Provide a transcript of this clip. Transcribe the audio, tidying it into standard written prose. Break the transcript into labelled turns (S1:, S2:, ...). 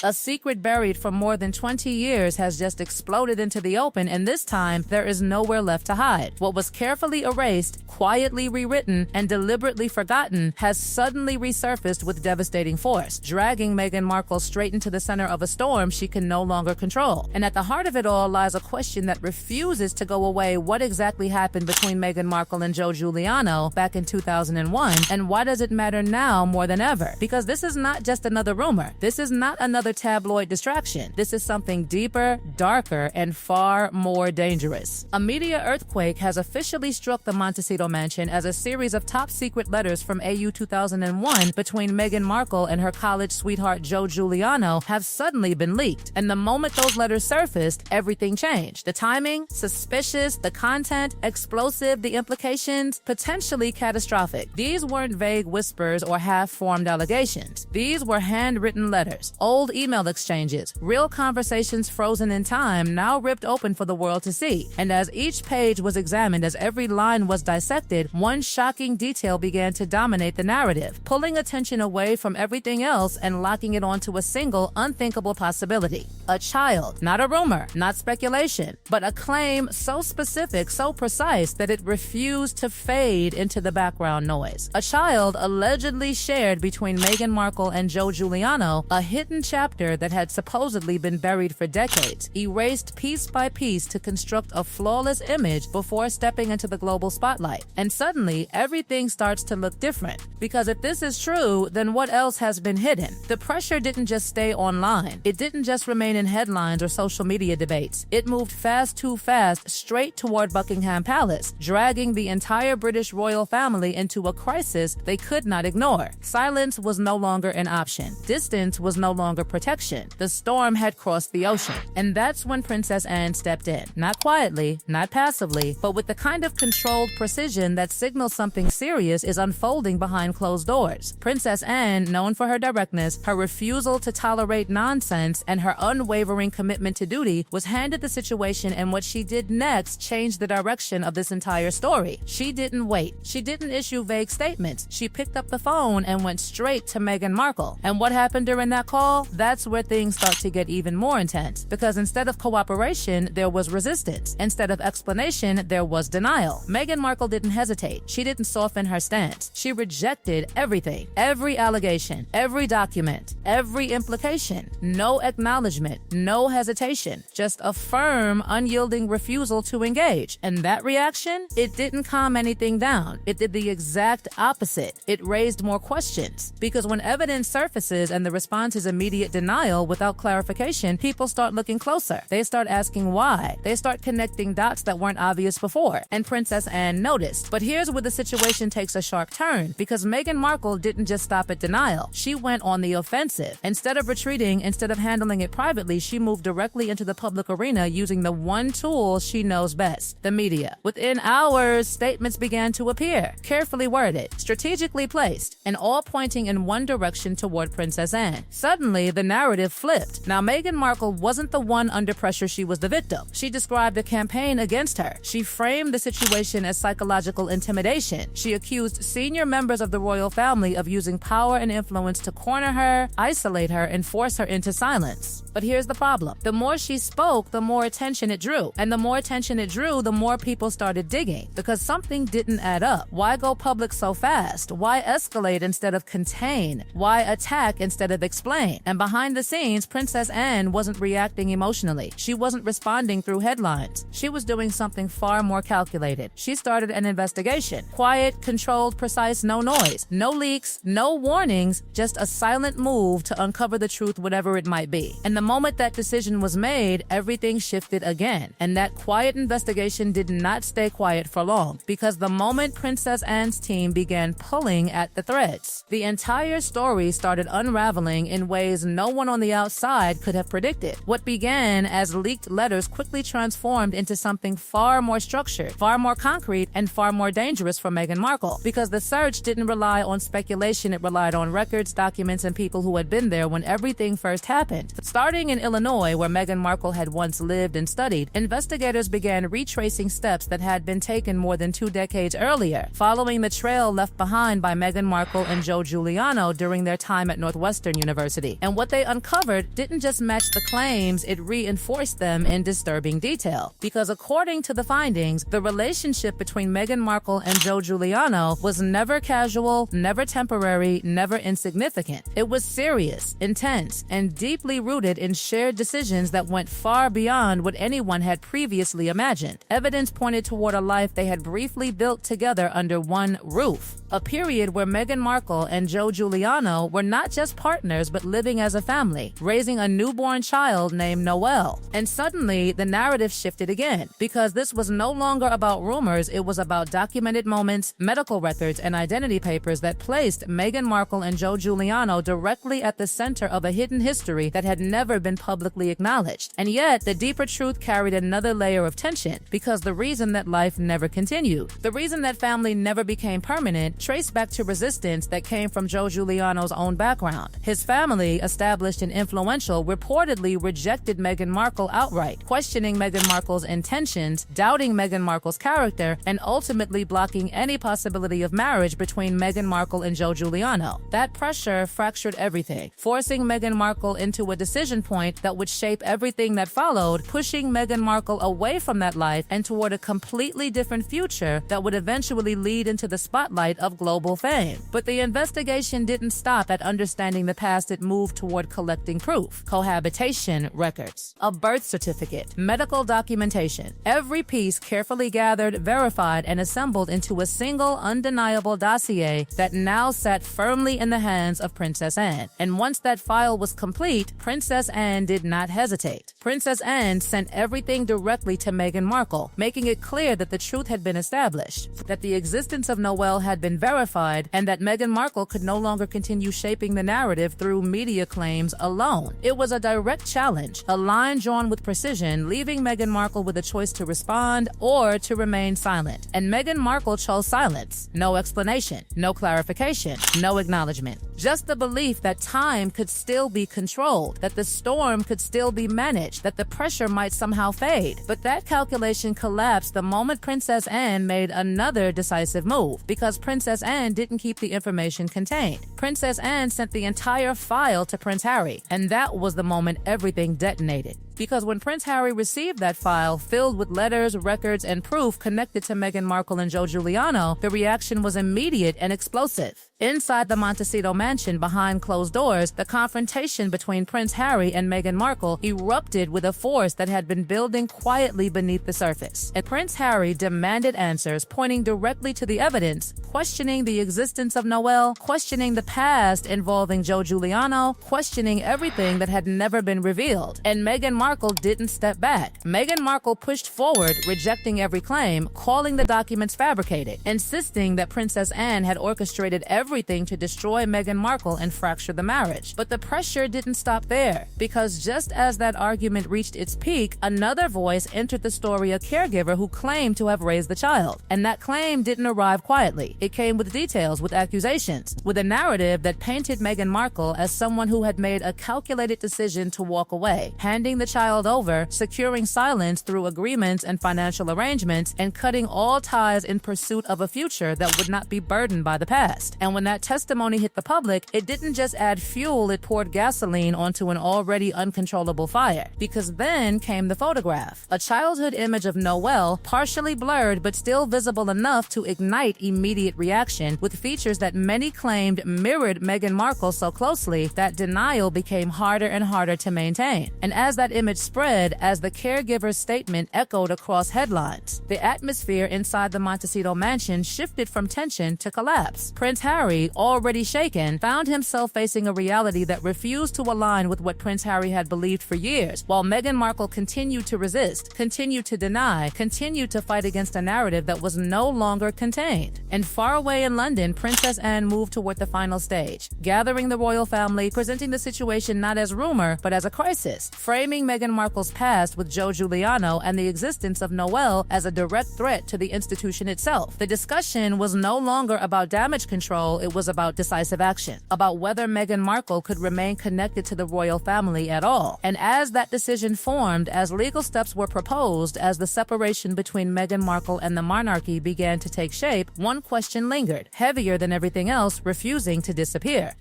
S1: A secret buried for more than 20 years has just exploded into the open, and this time, there is nowhere left to hide. What was carefully erased, quietly rewritten, and deliberately forgotten has suddenly resurfaced with devastating force, dragging Meghan Markle straight into the center of a storm she can no longer control. And at the heart of it all lies a question that refuses to go away: what exactly happened between Meghan Markle and Joe Giuliano back in 2001, and why does it matter now more than ever? Because this is not just another rumor. This is not another tabloid distraction. This is something deeper, darker, and far more dangerous. A media earthquake has officially struck the Montecito mansion as a series of top-secret letters from AU 2001 between Meghan Markle and her college sweetheart Joe Giuliano have suddenly been leaked. And the moment those letters surfaced, everything changed. The timing, suspicious; the content, explosive; the implications, potentially catastrophic. These weren't vague whispers or half-formed allegations. These were handwritten letters, old email exchanges, real conversations frozen in time, now ripped open for the world to see. And as each page was examined, as every line was dissected, one shocking detail began to dominate the narrative, pulling attention away from everything else and locking it onto a single, unthinkable possibility. A child, not a rumor, not speculation, but a claim so specific, so precise that it refused to fade into the background noise. A child allegedly shared between Meghan Markle and Joe Giuliano, a hidden chapter that had supposedly been buried for decades, erased piece by piece to construct a flawless image before stepping into the global spotlight. And suddenly, everything starts to look different. Because if this is true, then what else has been hidden? The pressure didn't just stay online. It didn't just remain in headlines or social media debates. It moved fast, too fast, straight toward Buckingham Palace, dragging the entire British royal family into a crisis they could not ignore. Silence was no longer an option. Distance was no longer protection. The storm had crossed the ocean. And that's when Princess Anne stepped in. Not quietly, not passively, but with the kind of controlled precision that signals something serious is unfolding behind closed doors. Princess Anne, known for her directness, her refusal to tolerate nonsense, and her unwavering commitment to duty, was handed the situation, and what she did next changed the direction of this entire story. She didn't wait. She didn't issue vague statements. She picked up the phone and went straight to Meghan Markle. And what happened during that call? That's where things start to get even more intense. Because instead of cooperation, there was resistance. Instead of explanation, there was denial. Meghan Markle didn't hesitate. She didn't soften her stance. She rejected everything. Every allegation, every document, every implication. No acknowledgement, no hesitation. Just a firm, unyielding refusal to engage. And that reaction? It didn't calm anything down. It did the exact opposite. It raised more questions. Because when evidence surfaces and the response is immediate denial without clarification, people start looking closer. They start asking why. They start connecting dots that weren't obvious before. And Princess Anne noticed. But here's where the situation takes a sharp turn, because Meghan Markle didn't just stop at denial. She went on the offensive. Instead of retreating, instead of handling it privately, she moved directly into the public arena using the one tool she knows best: the media. Within hours, statements began to appear, carefully worded, strategically placed, and all pointing in one direction toward Princess Anne. Suddenly, the narrative flipped. Now, Meghan Markle wasn't the one under pressure, she was the victim. She described a campaign against her. She framed the situation as psychological intimidation. She accused senior members of the royal family of using power and influence to corner her, isolate her, and force her into silence. But here's the problem. The more she spoke, the more attention it drew. And the more attention it drew, the more people started digging. Because something didn't add up. Why go public so fast? Why escalate instead of contain? Why attack instead of explain? And behind the scenes, Princess Anne wasn't reacting emotionally. She wasn't responding through headlines. She was doing something far more calculated. She started an investigation. Quiet, controlled, precise, no noise. No leaks, no warnings, just a silent move to uncover the truth, whatever it might be. And the moment that decision was made, everything shifted again. And that quiet investigation did not stay quiet for long, because the moment Princess Anne's team began pulling at the threads, the entire story started unraveling in ways no one on the outside could have predicted. What began as leaked letters quickly transformed into something far more structured, far more concrete, and far more dangerous for Meghan Markle. Because the search didn't rely on speculation, it relied on records, documents, and people who had been there when everything first happened. Starting in Illinois, where Meghan Markle had once lived and studied, investigators began retracing steps that had been taken more than 2 decades earlier, following the trail left behind by Meghan Markle and Joe Giuliano during their time at Northwestern University. And what they uncovered didn't just match the claims, it reinforced them in disturbing detail. Because according to the findings, the relationship between Meghan Markle and Joe Giuliano was never casual, never temporary, never insignificant. It was serious, intense, and deeply rooted in shared decisions that went far beyond what anyone had previously imagined. Evidence pointed toward a life they had briefly built together under one roof. A period where Meghan Markle and Joe Giuliano were not just partners but living as a family, raising a newborn child named Noel. And suddenly, the narrative shifted again, because this was no longer about rumors, it was about documented moments, medical records, and identity papers that placed Meghan Markle and Joe Giuliano directly at the center of a hidden history that had never been publicly acknowledged. And yet, the deeper truth carried another layer of tension, because the reason that life never continued, the reason that family never became permanent, traced back to resistance that came from Joe Giuliano's own background. His family, established and influential, reportedly rejected Meghan Markle outright, questioning Meghan Markle's intentions, doubting Meghan Markle's character, and ultimately blocking any possibility of marriage between Meghan Markle and Joe Giuliano. That pressure fractured everything, forcing Meghan Markle into a decision point that would shape everything that followed, pushing Meghan Markle away from that life and toward a completely different future that would eventually lead into the spotlight of global fame. But the investigation didn't stop at understanding the past, it moved toward collecting proof, cohabitation records, a birth certificate, medical documentation. Every piece carefully gathered, verified, and assembled into a single undeniable dossier that now sat firmly in the hands of Princess Anne. And once that file was complete, Princess Anne did not hesitate. Princess Anne sent everything directly to Meghan Markle, making it clear that the truth had been established, that the existence of Noel had been verified, and that Meghan Markle could no longer continue shaping the narrative through media claims alone. It was a direct challenge, a line drawn with precision, leaving Meghan Markle with a choice to respond or to remain silent. And Meghan Markle chose silence. No explanation, no clarification, no acknowledgement. Just the belief that time could still be controlled, that the storm could still be managed, that the pressure might somehow fade. But that calculation collapsed the moment Princess Anne made another decisive move, because Princess Anne didn't keep the information contained. Princess Anne sent the entire file to Prince Harry, and that was the moment everything detonated. Because when Prince Harry received that file filled with letters, records, and proof connected to Meghan Markle and Joe Giuliano, the reaction was immediate and explosive. Inside the Montecito mansion behind closed doors, the confrontation between Prince Harry and Meghan Markle erupted with a force that had been building quietly beneath the surface. And Prince Harry demanded answers, pointing directly to the evidence, questioning the existence of Noel, questioning the past involving Joe Giuliano, questioning everything that had never been revealed. And Meghan Markle didn't step back. Meghan Markle pushed forward, rejecting every claim, calling the documents fabricated, insisting that Princess Anne had orchestrated everything to destroy Meghan Markle and fracture the marriage. But the pressure didn't stop there, because just as that argument reached its peak, another voice entered the story, a caregiver who claimed to have raised the child. And that claim didn't arrive quietly. It came with details, with accusations, with a narrative that painted Meghan Markle as someone who had made a calculated decision to walk away, handing the child over, securing silence through agreements and financial arrangements, and cutting all ties in pursuit of a future that would not be burdened by the past. And when that testimony hit the public, it didn't just add fuel, it poured gasoline onto an already uncontrollable fire. Because then came the photograph, a childhood image of Noel, partially blurred but still visible enough to ignite immediate reaction, with features that many claimed mirrored Meghan Markle so closely that denial became harder and harder to maintain. And as that image spread, as the caregiver's statement echoed across headlines, the atmosphere inside the Montecito mansion shifted from tension to collapse. Prince Harry, already shaken, found himself facing a reality that refused to align with what Prince Harry had believed for years, while Meghan Markle continued to resist, continued to deny, continued to fight against a narrative that was no longer contained. And far away in London, Princess Anne moved toward the final stage, gathering the royal family, presenting the situation not as rumor, but as a crisis, framing Meghan Markle's past with Joe Giuliano and the existence of Noel as a direct threat to the institution itself. The discussion was no longer about damage control, it was about decisive action, about whether Meghan Markle could remain connected to the royal family at all. And as that decision formed, as legal steps were proposed, as the separation between Meghan Markle and the monarchy began to take shape, one question lingered, heavier than everything else, refusing to disappear.